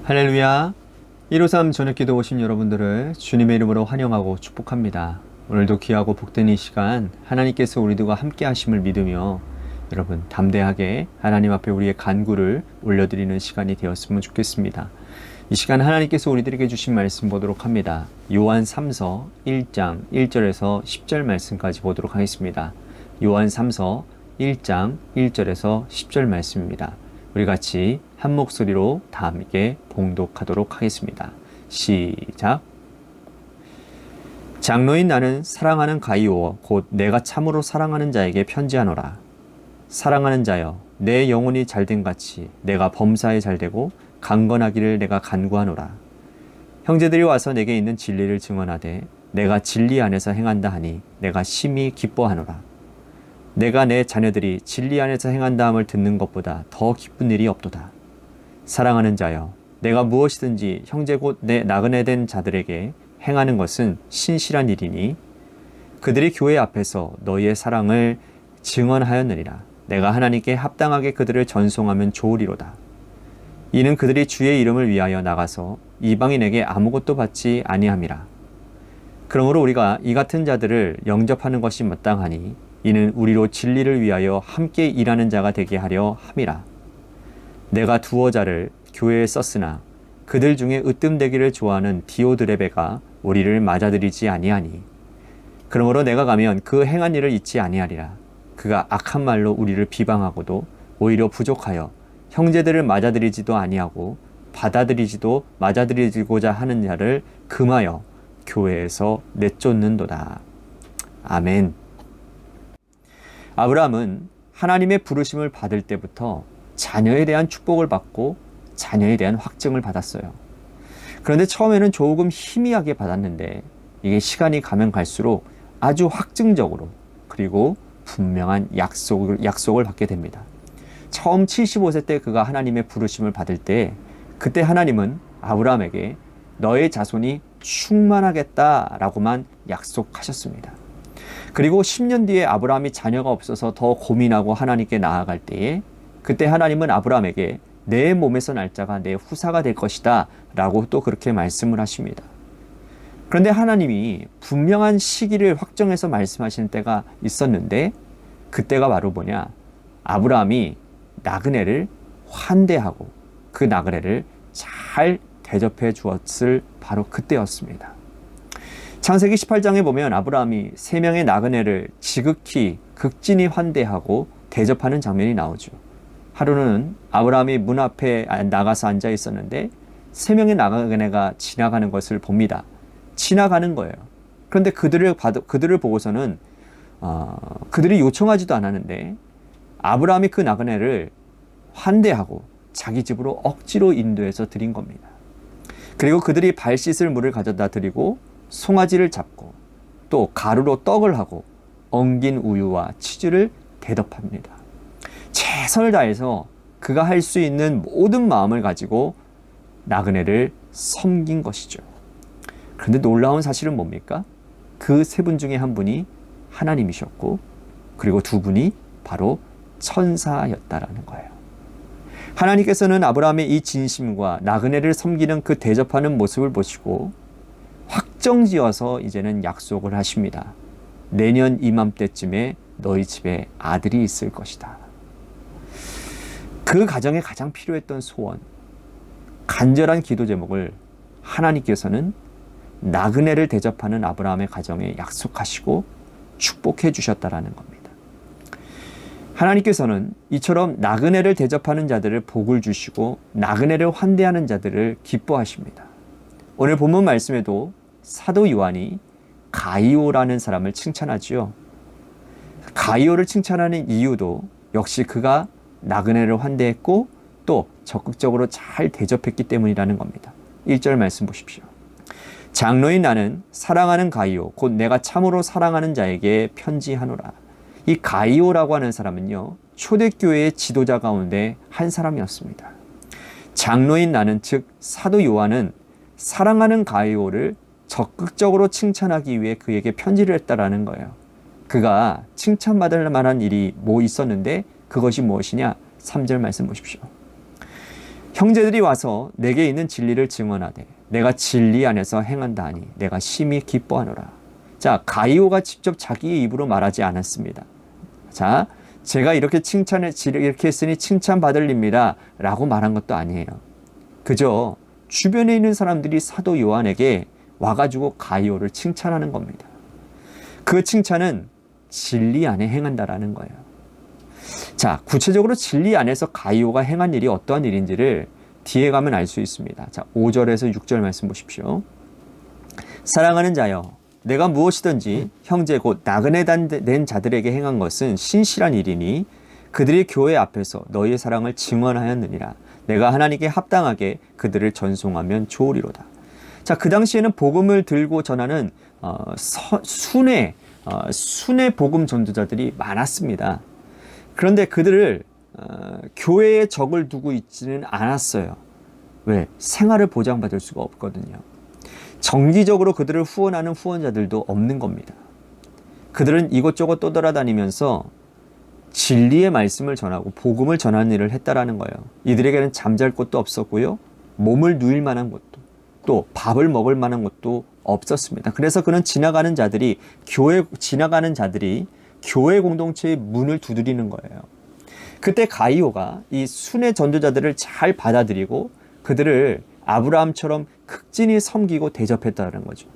할렐루야. 153 저녁기도 오신 여러분들을 주님의 이름으로 환영하고 축복합니다. 오늘도 귀하고 복된 이 시간 하나님께서 우리들과 함께 하심을 믿으며 여러분 담대하게 하나님 앞에 우리의 간구를 올려드리는 시간이 되었으면 좋겠습니다. 이 시간 하나님께서 우리들에게 주신 말씀 보도록 합니다. 요한 3서 1장 1절에서 10절 말씀까지 보도록 하겠습니다. 요한 3서 1장 1절에서 10절 말씀입니다. 우리 같이 한 목소리로 다 함께 봉독하도록 하겠습니다. 시작. 장로인 나는 사랑하는 가이오 곧 내가 참으로 사랑하는 자에게 편지하노라. 사랑하는 자여 내 영혼이 잘된 같이 내가 범사에 잘되고 강건하기를 내가 간구하노라. 형제들이 와서 내게 있는 진리를 증언하되 내가 진리 안에서 행한다 하니 내가 심히 기뻐하노라. 내가 내 자녀들이 진리 안에서 행한다함을 듣는 것보다 더 기쁜 일이 없도다. 사랑하는 자여 내가 무엇이든지 형제 곧 내 나그네 된 자들에게 행하는 것은 신실한 일이니 그들이 교회 앞에서 너희의 사랑을 증언하였느니라. 내가 하나님께 합당하게 그들을 전송하면 좋으리로다. 이는 그들이 주의 이름을 위하여 나가서 이방인에게 아무것도 받지 아니함이라. 그러므로 우리가 이 같은 자들을 영접하는 것이 마땅하니 이는 우리로 진리를 위하여 함께 일하는 자가 되게 하려 함이라. 내가 두어 자를 교회에 썼으나 그들 중에 으뜸되기를 좋아하는 디오드레베가 우리를 맞아들이지 아니하니 그러므로 내가 가면 그 행한 일을 잊지 아니하리라. 그가 악한 말로 우리를 비방하고도 오히려 부족하여 형제들을 맞아들이지도 아니하고 받아들이지도 맞아들이고자 하는 자를 금하여 교회에서 내쫓는도다. 아멘. 아브라함은 하나님의 부르심을 받을 때부터 자녀에 대한 축복을 받고 자녀에 대한 확증을 받았어요. 그런데 처음에는 조금 희미하게 받았는데 이게 시간이 가면 갈수록 아주 확증적으로 그리고 분명한 약속을 받게 됩니다. 처음 75세 때 그가 하나님의 부르심을 받을 때 그때 하나님은 아브라함에게 너의 자손이 충만하겠다라고만 약속하셨습니다. 그리고 10년 뒤에 아브라함이 자녀가 없어서 더 고민하고 하나님께 나아갈 때에 그때 하나님은 아브라함에게 내 몸에서 날 자가 내 후사가 될 것이다 라고 또 그렇게 말씀을 하십니다. 그런데 하나님이 분명한 시기를 확정해서 말씀하시는 때가 있었는데 그때가 바로 뭐냐? 아브라함이 나그네를 환대하고 그 나그네를 잘 대접해 주었을 바로 그때였습니다. 창세기 18장에 보면 아브라함이 3명의 나그네를 지극히 극진히 환대하고 대접하는 장면이 나오죠. 하루는 아브라함이 문 앞에 나가서 앉아 있었는데 3명의 나그네가 지나가는 것을 봅니다. 지나가는 거예요. 그런데 그들을 보고서는 그들이 요청하지도 않았는데 아브라함이 그 나그네를 환대하고 자기 집으로 억지로 인도해서 드린 겁니다. 그리고 그들이 발 씻을 물을 가져다 드리고 송아지를 잡고 또 가루로 떡을 하고 엉긴 우유와 치즈를 대접합니다. 최선을 다해서 그가 할 수 있는 모든 마음을 가지고 나그네를 섬긴 것이죠. 그런데 놀라운 사실은 뭡니까? 그 3분 중에 한 분이 하나님이셨고 그리고 2분이 바로 천사였다라는 거예요. 하나님께서는 아브라함의 이 진심과 나그네를 섬기는 그 대접하는 모습을 보시고 확정지어서 이제는 약속을 하십니다. 내년 이맘때쯤에 너희 집에 아들이 있을 것이다. 그 가정에 가장 필요했던 소원, 간절한 기도 제목을 하나님께서는 나그네를 대접하는 아브라함의 가정에 약속하시고 축복해 주셨다라는 겁니다. 하나님께서는 이처럼 나그네를 대접하는 자들을 복을 주시고 나그네를 환대하는 자들을 기뻐하십니다. 오늘 본문 말씀에도 사도 요한이 가이오라는 사람을 칭찬하지요. 가이오를 칭찬하는 이유도 역시 그가 나그네를 환대했고 또 적극적으로 잘 대접했기 때문이라는 겁니다. 1절 말씀 보십시오. 장로인 나는 사랑하는 가이오 곧 내가 참으로 사랑하는 자에게 편지하노라. 이 가이오라고 하는 사람은요, 초대교회의 지도자 가운데 한 사람이었습니다. 장로인 나는 즉 사도 요한은 사랑하는 가이오를 적극적으로 칭찬하기 위해 그에게 편지를 했다라는 거예요. 그가 칭찬받을 만한 일이 뭐 있었는데 그것이 무엇이냐? 3절 말씀 보십시오. 형제들이 와서 내게 있는 진리를 증언하되 내가 진리 안에서 행한다 하니 내가 심히 기뻐하노라. 자, 가이오가 직접 자기의 입으로 말하지 않았습니다. 자, 제가 이렇게 이렇게 했으니 칭찬받을 입니다 라고 말한 것도 아니에요. 그저 주변에 있는 사람들이 사도 요한에게 와가지고 가이오를 칭찬하는 겁니다. 그 칭찬은 진리 안에 행한다라는 거예요. 자, 구체적으로 진리 안에서 가이오가 행한 일이 어떠한 일인지를 뒤에 가면 알 수 있습니다. 자, 5절에서 6절 말씀 보십시오. 사랑하는 자여, 내가 무엇이든지 형제 곧 나그네 된 자들에게 행한 것은 신실한 일이니 그들이 교회 앞에서 너희의 사랑을 증언하였느니라. 내가 하나님께 합당하게 그들을 전송하면 좋으리로다. 자, 그 당시에는 복음을 들고 전하는 순회 복음 전도자들이 많았습니다. 그런데 그들을 교회에 적을 두고 있지는 않았어요. 왜? 생활을 보장받을 수가 없거든요. 정기적으로 그들을 후원하는 후원자들도 없는 겁니다. 그들은 이곳저곳 떠돌아다니면서 진리의 말씀을 전하고 복음을 전하는 일을 했다라는 거예요. 이들에게는 잠잘 곳도 없었고요. 몸을 누일 만한 곳도, 또 밥을 먹을 만한 곳도 없었습니다. 그래서 그는 지나가는 자들이 교회 공동체의 문을 두드리는 거예요. 그때 가이오가 이 순회 전도자들을 잘 받아들이고 그들을 아브라함처럼 극진히 섬기고 대접했다는 거죠.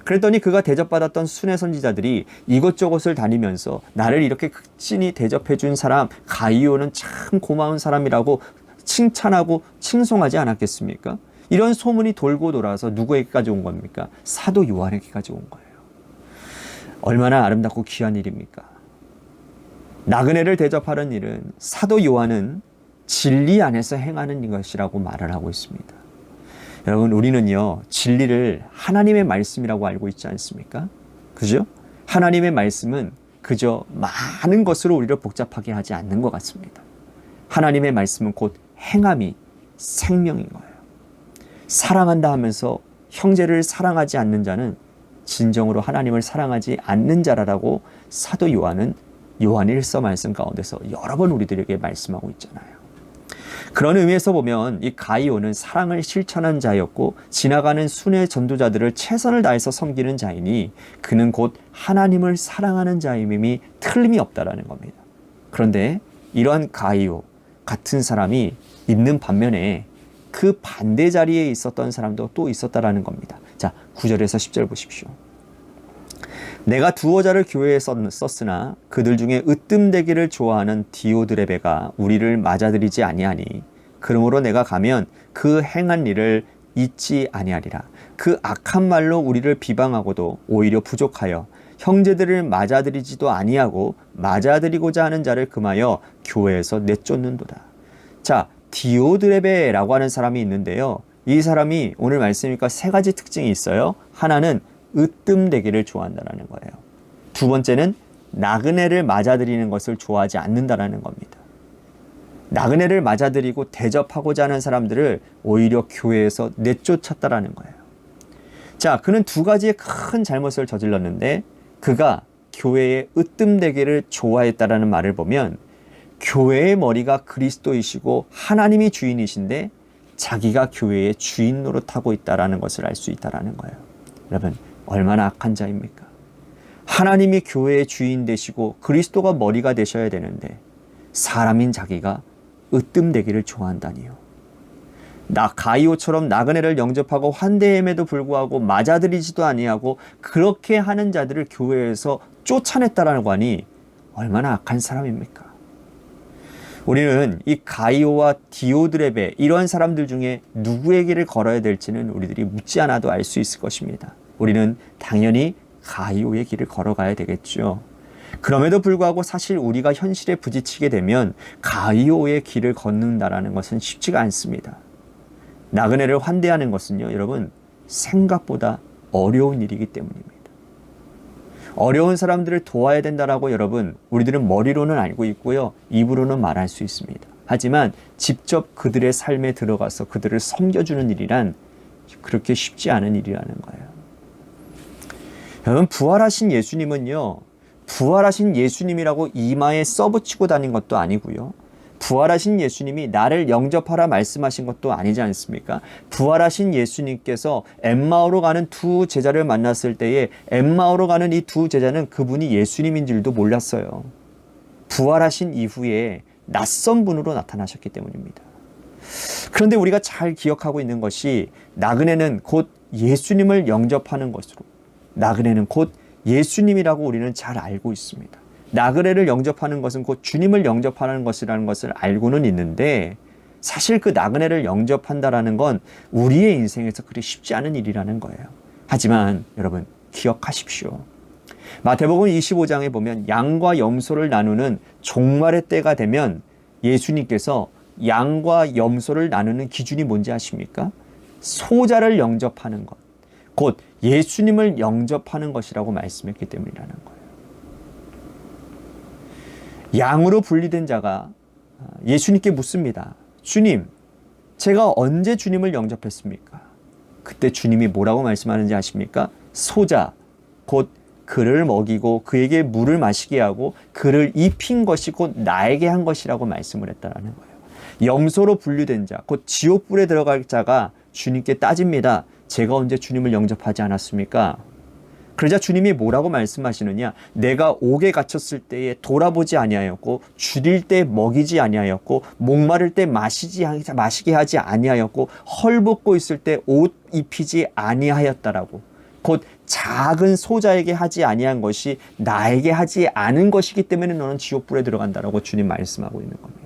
그랬더니 그가 대접받았던 순회 선지자들이 이곳저곳을 다니면서 나를 이렇게 극진히 대접해 준 사람 가이오는 참 고마운 사람이라고 칭찬하고 칭송하지 않았겠습니까? 이런 소문이 돌고 돌아서 누구에게까지 온 겁니까? 사도 요한에게까지 온 거예요. 얼마나 아름답고 귀한 일입니까? 나그네를 대접하는 일은 사도 요한은 진리 안에서 행하는 것이라고 말을 하고 있습니다. 여러분, 우리는요, 진리를 하나님의 말씀이라고 알고 있지 않습니까? 그죠? 하나님의 말씀은 그저 많은 것으로 우리를 복잡하게 하지 않는 것 같습니다. 하나님의 말씀은 곧 행함이 생명인 거예요. 사랑한다 하면서 형제를 사랑하지 않는 자는 진정으로 하나님을 사랑하지 않는 자라고 사도 요한은 요한일서 말씀 가운데서 여러 번 우리들에게 말씀하고 있잖아요. 그런 의미에서 보면 이 가이오는 사랑을 실천한 자였고 지나가는 순회 전도자들을 최선을 다해서 섬기는 자이니 그는 곧 하나님을 사랑하는 자임이 틀림이 없다라는 겁니다. 그런데 이러한 가이오 같은 사람이 있는 반면에 그 반대 자리에 있었던 사람도 또 있었다라는 겁니다. 자, 9절에서 10절 보십시오. 내가 두어 자를 교회에 썼으나 그들 중에 으뜸되기를 좋아하는 디오드레베가 우리를 맞아들이지 아니하니 그러므로 내가 가면 그 행한 일을 잊지 아니하리라. 그 악한 말로 우리를 비방하고도 오히려 부족하여 형제들을 맞아들이지도 아니하고 맞아들이고자 하는 자를 금하여 교회에서 내쫓는도다. 자, 디오드레베라고 하는 사람이 있는데요. 이 사람이 오늘 말씀이니까 세 가지 특징이 있어요. 하나는 으뜸되기를 좋아한다는 거예요. 두 번째는 나그네를 맞아들이는 것을 좋아하지 않는다는 겁니다. 나그네를 맞아들이고 대접하고자 하는 사람들을 오히려 교회에서 내쫓았다는 거예요. 자, 그는 두 가지의 큰 잘못을 저질렀는데 그가 교회의 으뜸되기를 좋아했다라는 말을 보면 교회의 머리가 그리스도이시고 하나님이 주인이신데 자기가 교회의 주인 노릇하고 있다는 것을 알 수 있다는 거예요. 여러분, 얼마나 악한 자입니까? 하나님이 교회의 주인 되시고 그리스도가 머리가 되셔야 되는데 사람인 자기가 으뜸되기를 좋아한다니요. 가이오처럼 나그네를 영접하고 환대함에도 불구하고 맞아들이지도 아니하고 그렇게 하는 자들을 교회에서 쫓아냈다라고 하니 얼마나 악한 사람입니까? 우리는 이 가이오와 디오드레베 이러한 사람들 중에 누구의 길을 걸어야 될지는 우리들이 묻지 않아도 알 수 있을 것입니다. 우리는 당연히 가이오의 길을 걸어가야 되겠죠. 그럼에도 불구하고 사실 우리가 현실에 부딪히게 되면 가이오의 길을 걷는다라는 것은 쉽지가 않습니다. 나그네를 환대하는 것은요, 여러분, 생각보다 어려운 일이기 때문입니다. 어려운 사람들을 도와야 된다라고 여러분, 우리들은 머리로는 알고 있고요, 입으로는 말할 수 있습니다. 하지만 직접 그들의 삶에 들어가서 그들을 섬겨주는 일이란 그렇게 쉽지 않은 일이라는 거예요. 여러분, 부활하신 예수님은요, 부활하신 예수님이라고 이마에 써붙이고 다닌 것도 아니고요, 부활하신 예수님이 나를 영접하라 말씀하신 것도 아니지 않습니까? 부활하신 예수님께서 엠마오로 가는 두 제자를 만났을 때에 엠마오로 가는 이 두 제자는 그분이 예수님인 줄도 몰랐어요. 부활하신 이후에 낯선 분으로 나타나셨기 때문입니다. 그런데 우리가 잘 기억하고 있는 것이 나그네는 곧 예수님을 영접하는 것으로, 나그네는 곧 예수님이라고 우리는 잘 알고 있습니다. 나그네를 영접하는 것은 곧 주님을 영접하는 것이라는 것을 알고는 있는데, 사실 그 나그네를 영접한다라는 건 우리의 인생에서 그리 쉽지 않은 일이라는 거예요. 하지만 여러분 기억하십시오. 마태복음 25장에 보면 양과 염소를 나누는 종말의 때가 되면 예수님께서 양과 염소를 나누는 기준이 뭔지 아십니까? 소자를 영접하는 것, 곧 예수님을 영접하는 것이라고 말씀했기 때문이라는 거예요. 양으로 분리된 자가 예수님께 묻습니다. 주님, 제가 언제 주님을 영접했습니까? 그때 주님이 뭐라고 말씀하는지 아십니까? 소자, 곧 그를 먹이고 그에게 물을 마시게 하고 그를 입힌 것이 곧 나에게 한 것이라고 말씀을 했다라는 거예요. 염소로 분류된 자, 곧 지옥불에 들어갈 자가 주님께 따집니다. 제가 언제 주님을 영접하지 않았습니까? 그러자 주님이 뭐라고 말씀하시느냐? 내가 옥에 갇혔을 때에 돌아보지 아니하였고, 줄일 때 먹이지 아니하였고, 목마를 때 마시게 하지 아니하였고, 헐벗고 있을 때 옷 입히지 아니하였다라고. 곧 작은 소자에게 하지 아니한 것이 나에게 하지 않은 것이기 때문에 너는 지옥불에 들어간다라고 주님 말씀하고 있는 겁니다.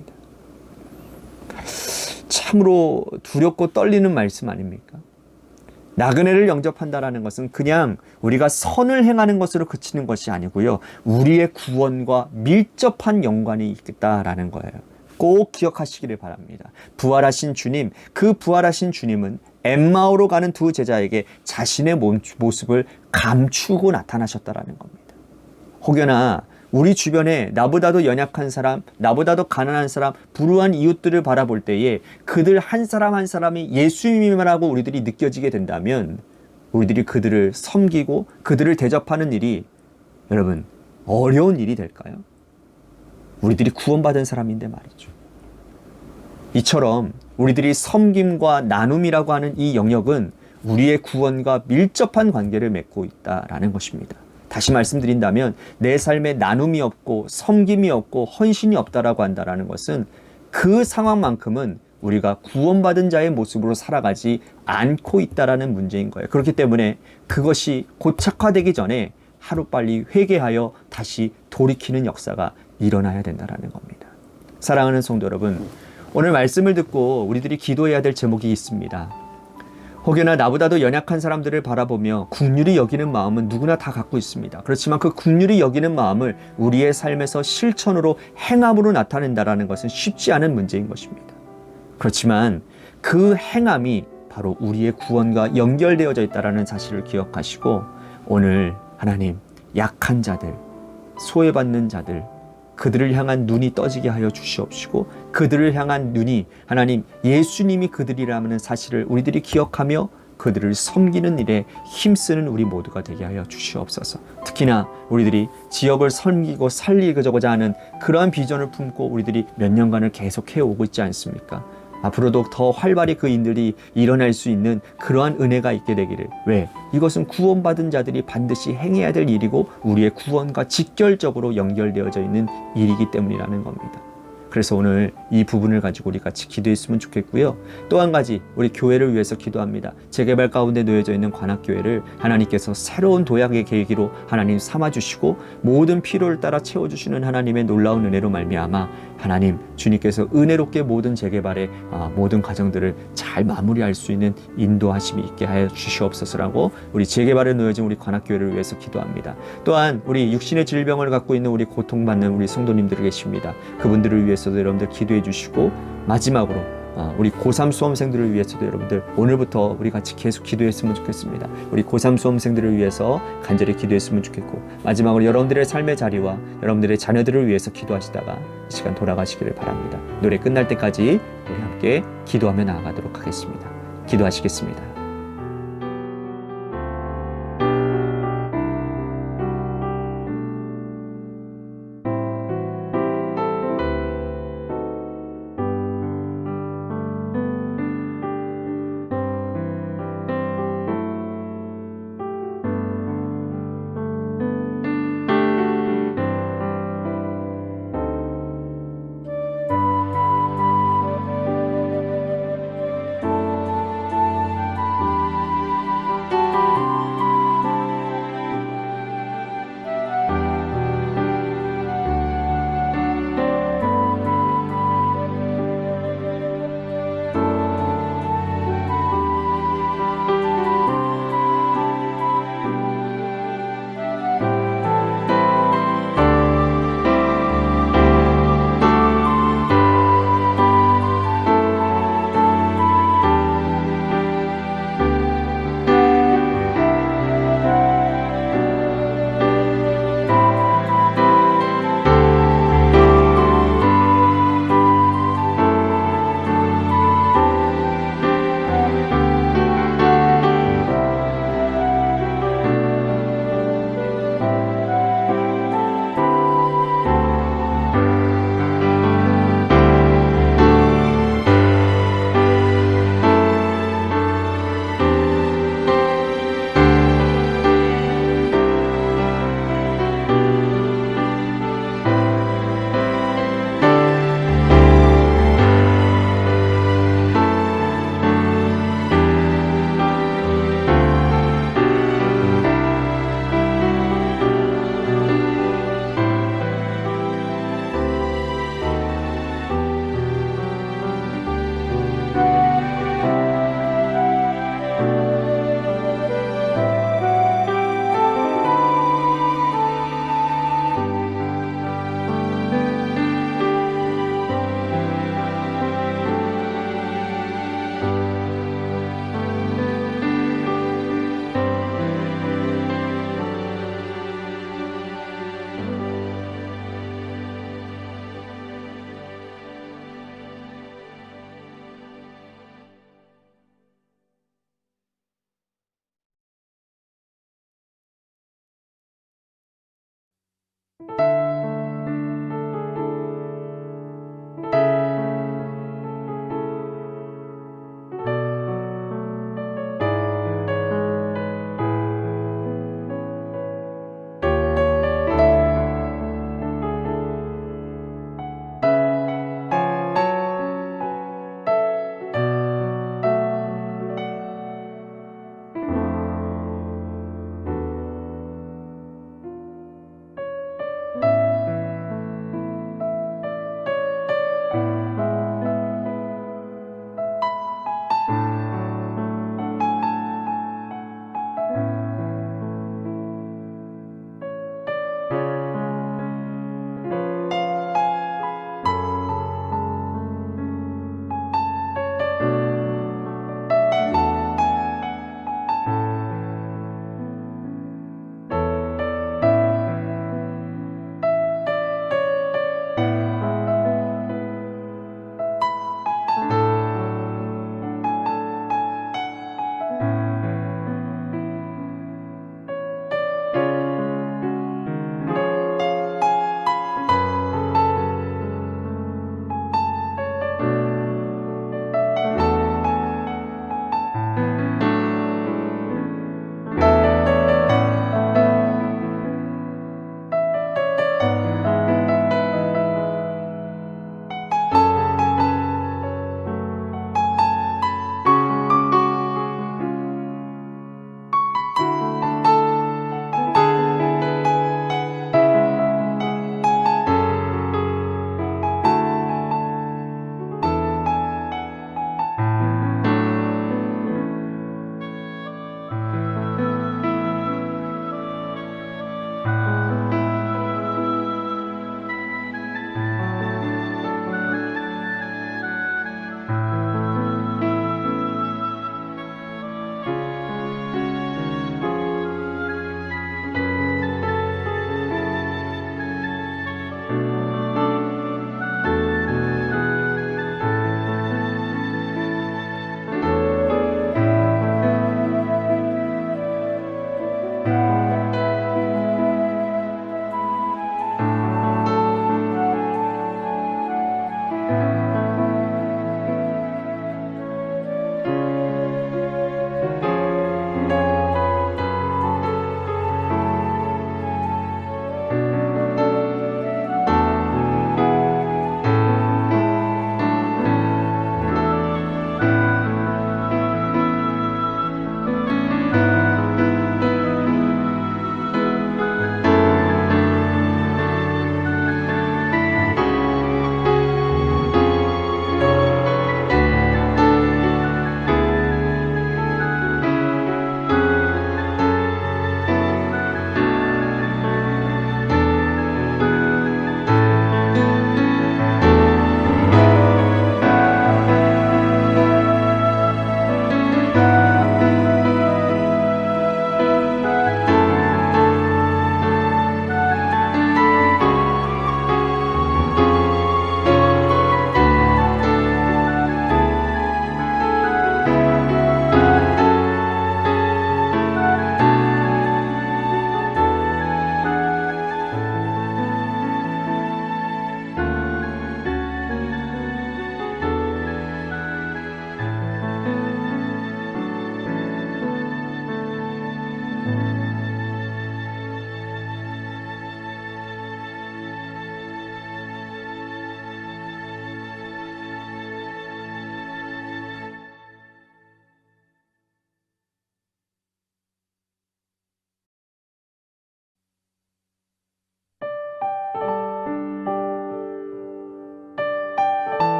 참으로 두렵고 떨리는 말씀 아닙니까? 나그네를 영접한다라는 것은 그냥 우리가 선을 행하는 것으로 그치는 것이 아니고요. 우리의 구원과 밀접한 연관이 있다라는 거예요. 꼭 기억하시기를 바랍니다. 부활하신 주님, 그 부활하신 주님은 엠마오로 가는 두 제자에게 자신의 모습을 감추고 나타나셨다라는 겁니다. 혹여나 우리 주변에 나보다도 연약한 사람, 나보다도 가난한 사람, 불우한 이웃들을 바라볼 때에 그들 한 사람 한 사람이 예수님이라고 우리들이 느껴지게 된다면 우리들이 그들을 섬기고 그들을 대접하는 일이 여러분 어려운 일이 될까요? 우리들이 구원받은 사람인데 말이죠. 이처럼 우리들이 섬김과 나눔이라고 하는 이 영역은 우리의 구원과 밀접한 관계를 맺고 있다라는 것입니다. 다시 말씀드린다면 내 삶에 나눔이 없고 섬김이 없고 헌신이 없다라고 한다라는 것은 그 상황만큼은 우리가 구원받은 자의 모습으로 살아가지 않고 있다라는 문제인 거예요. 그렇기 때문에 그것이 고착화되기 전에 하루빨리 회개하여 다시 돌이키는 역사가 일어나야 된다라는 겁니다. 사랑하는 성도 여러분, 오늘 말씀을 듣고 우리들이 기도해야 될 제목이 있습니다. 혹여나 나보다도 연약한 사람들을 바라보며 긍휼히 여기는 마음은 누구나 다 갖고 있습니다. 그렇지만 그 긍휼히 여기는 마음을 우리의 삶에서 실천으로 행함으로 나타낸다라는 것은 쉽지 않은 문제인 것입니다. 그렇지만 그 행함이 바로 우리의 구원과 연결되어져 있다는 사실을 기억하시고 오늘 하나님 약한 자들, 소외받는 자들, 그들을 향한 눈이 떠지게 하여 주시옵시고 그들을 향한 눈이 하나님 예수님이 그들이라는 사실을 우리들이 기억하며 그들을 섬기는 일에 힘쓰는 우리 모두가 되게 하여 주시옵소서. 특히나 우리들이 지역을 섬기고 살리고자 하는 그러한 비전을 품고 우리들이 몇 년간을 계속 해오고 있지 않습니까? 앞으로도 더 활발히 그 일들이 일어날 수 있는 그러한 은혜가 있게 되기를. 왜? 이것은 구원받은 자들이 반드시 행해야 될 일이고 우리의 구원과 직결적으로 연결되어져 있는 일이기 때문이라는 겁니다. 그래서 오늘 이 부분을 가지고 우리 같이 기도했으면 좋겠고요. 또 한 가지 우리 교회를 위해서 기도합니다. 재개발 가운데 놓여져 있는 관악교회를 하나님께서 새로운 도약의 계기로 하나님 삼아주시고 모든 필요를 따라 채워주시는 하나님의 놀라운 은혜로 말미암아 하나님 주님께서 은혜롭게 모든 재개발의 모든 과정들을 잘 마무리할 수 있는 인도하심이 있게 하여 주시옵소서라고 우리 재개발에 놓여진 우리 관악교회를 위해서 기도합니다. 또한 우리 육신의 질병을 갖고 있는 우리 고통받는 우리 성도님들이 계십니다. 그분들을 위해서도 여러분들 기도해 주시고 마지막으로 우리 고3 수험생들을 위해서도 여러분들 오늘부터 우리 같이 계속 기도했으면 좋겠습니다. 우리 고3 수험생들을 위해서 간절히 기도했으면 좋겠고 마지막으로 여러분들의 삶의 자리와 여러분들의 자녀들을 위해서 기도하시다가 이 시간 돌아가시기를 바랍니다. 노래 끝날 때까지 우리 함께 기도하며 나아가도록 하겠습니다. 기도하시겠습니다.